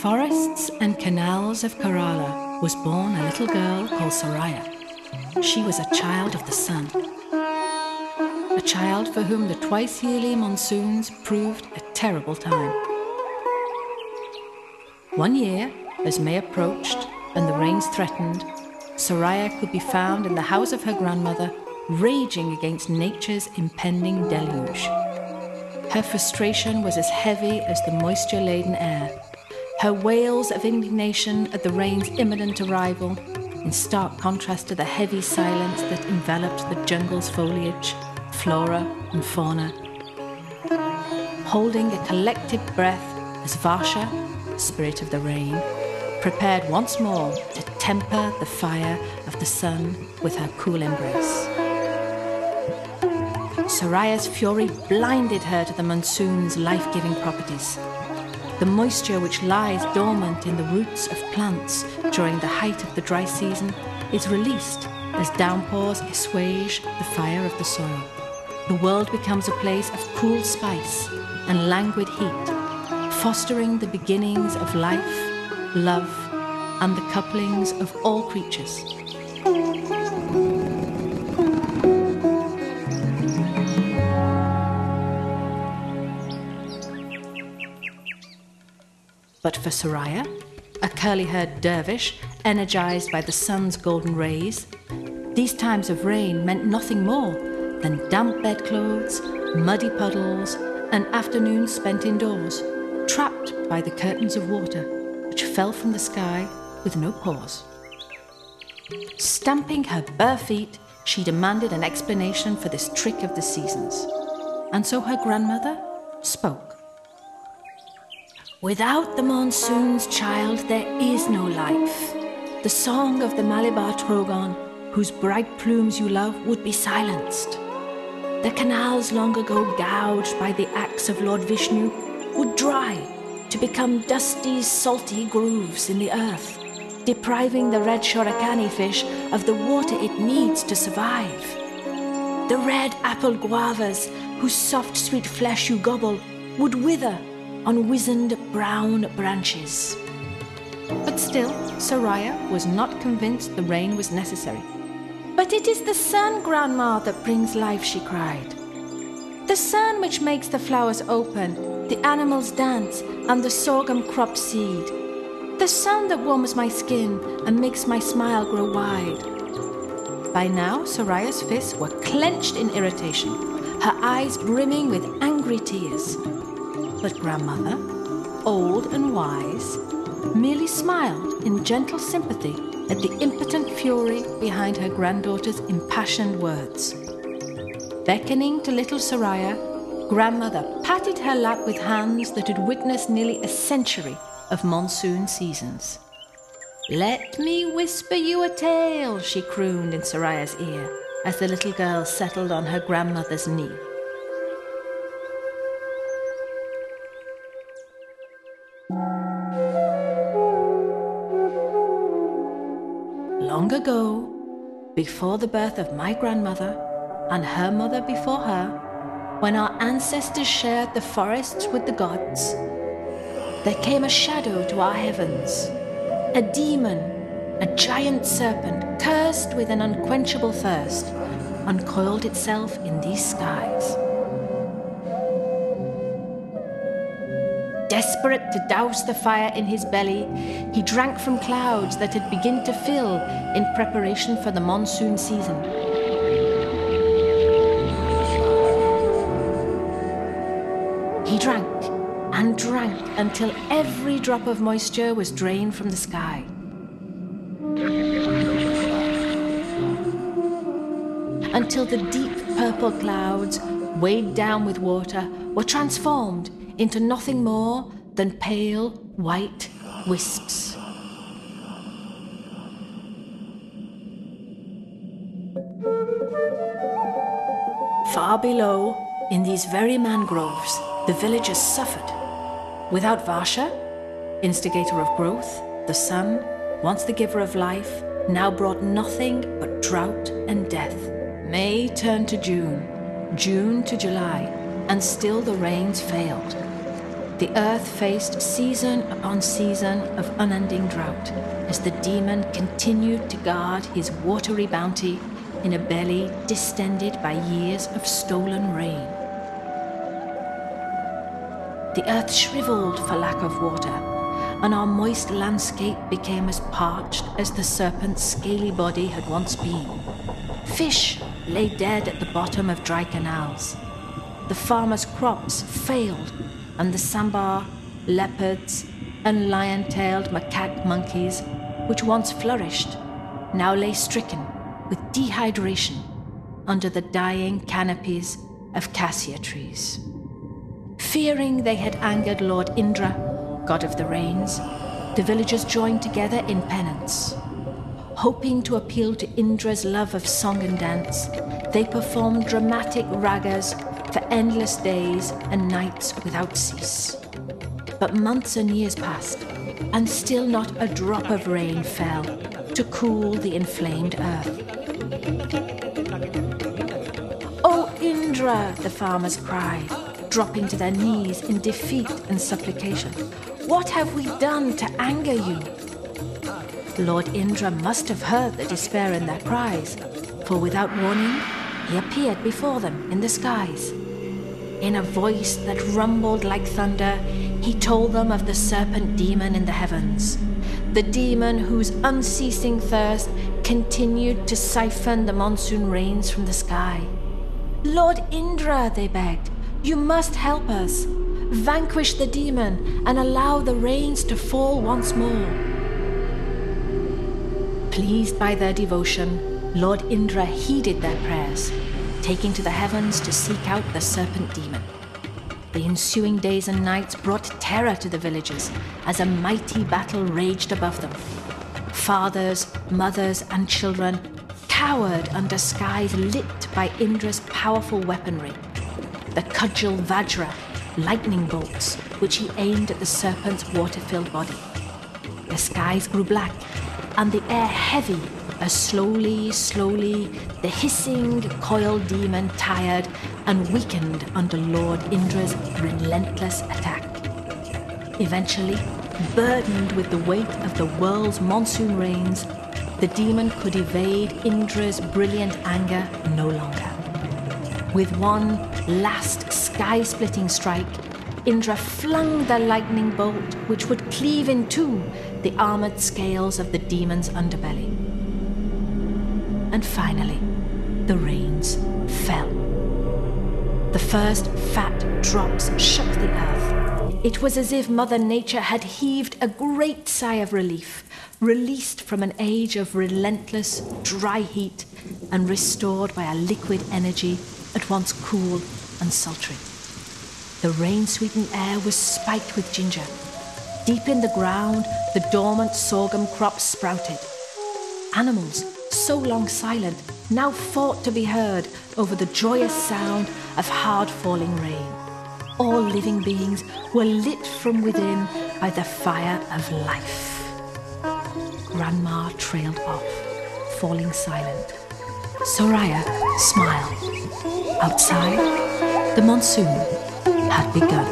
forests and canals of Kerala was born a little girl called Soraya. She was a child of the sun. A child for whom the twice-yearly monsoons proved a terrible time. One year, as May approached and the rains threatened, Soraya could be found in the house of her grandmother, raging against nature's impending deluge. Her frustration was as heavy as the moisture-laden air. Her wails of indignation at the rain's imminent arrival, in stark contrast to the heavy silence that enveloped the jungle's foliage, flora and fauna. Holding a collective breath as Varsha, spirit of the rain, prepared once more to temper the fire of the sun with her cool embrace. Soraya's fury blinded her to the monsoon's life-giving properties. The moisture which lies dormant in the roots of plants during the height of the dry season is released as downpours assuage the fire of the soil. The world becomes a place of cool spice and languid heat, fostering the beginnings of life, love, and the couplings of all creatures. But for Soraya, a curly-haired dervish energized by the sun's golden rays, these times of rain meant nothing more than damp bedclothes, muddy puddles, and afternoons spent indoors, trapped by the curtains of water which fell from the sky with no pause. Stamping her bare feet, she demanded an explanation for this trick of the seasons. And so her grandmother spoke. Without the monsoons, child, there is no life. The song of the Malabar trogon, whose bright plumes you love, would be silenced. The canals long ago gouged by the axe of Lord Vishnu would dry to become dusty, salty grooves in the earth, depriving the red shorakani fish of the water it needs to survive. The red apple guavas, whose soft, sweet flesh you gobble, would wither on wizened brown branches. But still, Soraya was not convinced the rain was necessary. But it is the sun, Grandma, that brings life, she cried. The sun which makes the flowers open, the animals dance, and the sorghum crop seed. The sun that warms my skin and makes my smile grow wide. By now, Soraya's fists were clenched in irritation, her eyes brimming with angry tears. But grandmother, old and wise, merely smiled in gentle sympathy at the impotent fury behind her granddaughter's impassioned words. Beckoning to little Soraya, grandmother patted her lap with hands that had witnessed nearly a century of monsoon seasons. "Let me whisper you a tale," she crooned in Soraya's ear as the little girl settled on her grandmother's knee. Long ago, before the birth of my grandmother and her mother before her, when our ancestors shared the forests with the gods, there came a shadow to our heavens, a demon, a giant serpent cursed with an unquenchable thirst, uncoiled itself in these skies. Desperate to douse the fire in his belly, he drank from clouds that had begun to fill in preparation for the monsoon season. He drank and drank until every drop of moisture was drained from the sky. Until the deep purple clouds, weighed down with water, were transformed into nothing more than pale white wisps. Far below, in these very mangroves, the villagers suffered. Without Varsha, instigator of growth, the sun, once the giver of life, now brought nothing but drought and death. May turned to June, June to July, and still the rains failed. The earth faced season upon season of unending drought as the demon continued to guard his watery bounty in a belly distended by years of stolen rain. The earth shriveled for lack of water, and our moist landscape became as parched as the serpent's scaly body had once been. Fish lay dead at the bottom of dry canals. The farmers' crops failed, and the sambar, leopards, and lion-tailed macaque monkeys, which once flourished, now lay stricken with dehydration under the dying canopies of cassia trees. Fearing they had angered Lord Indra, god of the rains, the villagers joined together in penance. Hoping to appeal to Indra's love of song and dance, they performed dramatic ragas for endless days and nights without cease. But months and years passed, and still not a drop of rain fell to cool the inflamed earth. "O Indra," the farmers cried, dropping to their knees in defeat and supplication, "what have we done to anger you?" Lord Indra must have heard the despair in their cries, for without warning, he appeared before them in the skies. In a voice that rumbled like thunder, he told them of the serpent demon in the heavens, the demon whose unceasing thirst continued to siphon the monsoon rains from the sky. "Lord Indra," they begged, "you must help us. Vanquish the demon and allow the rains to fall once more." Pleased by their devotion, Lord Indra heeded their prayers, taking to the heavens to seek out the serpent demon. The ensuing days and nights brought terror to the villagers as a mighty battle raged above them. Fathers, mothers, and children cowered under skies lit by Indra's powerful weaponry, the cudgel Vajra, lightning bolts, which he aimed at the serpent's water-filled body. The skies grew black, and the air heavy, as slowly, the hissing, coiled demon tired and weakened under Lord Indra's relentless attack. Eventually, burdened with the weight of the world's monsoon rains, the demon could evade Indra's brilliant anger no longer. With one last sky-splitting strike, Indra flung the lightning bolt which would cleave in two the armored scales of the demon's underbelly. And finally, the rains fell. The first fat drops shook the earth. It was as if Mother Nature had heaved a great sigh of relief, released from an age of relentless, dry heat and restored by a liquid energy at once cool and sultry. The rain-sweetened air was spiked with ginger. Deep in the ground, the dormant sorghum crop sprouted. Animals, so long silent, now fought to be heard over the joyous sound of hard-falling rain. All living beings were lit from within by the fire of life. Grandma trailed off, falling silent. Soraya smiled. Outside, the monsoon had begun.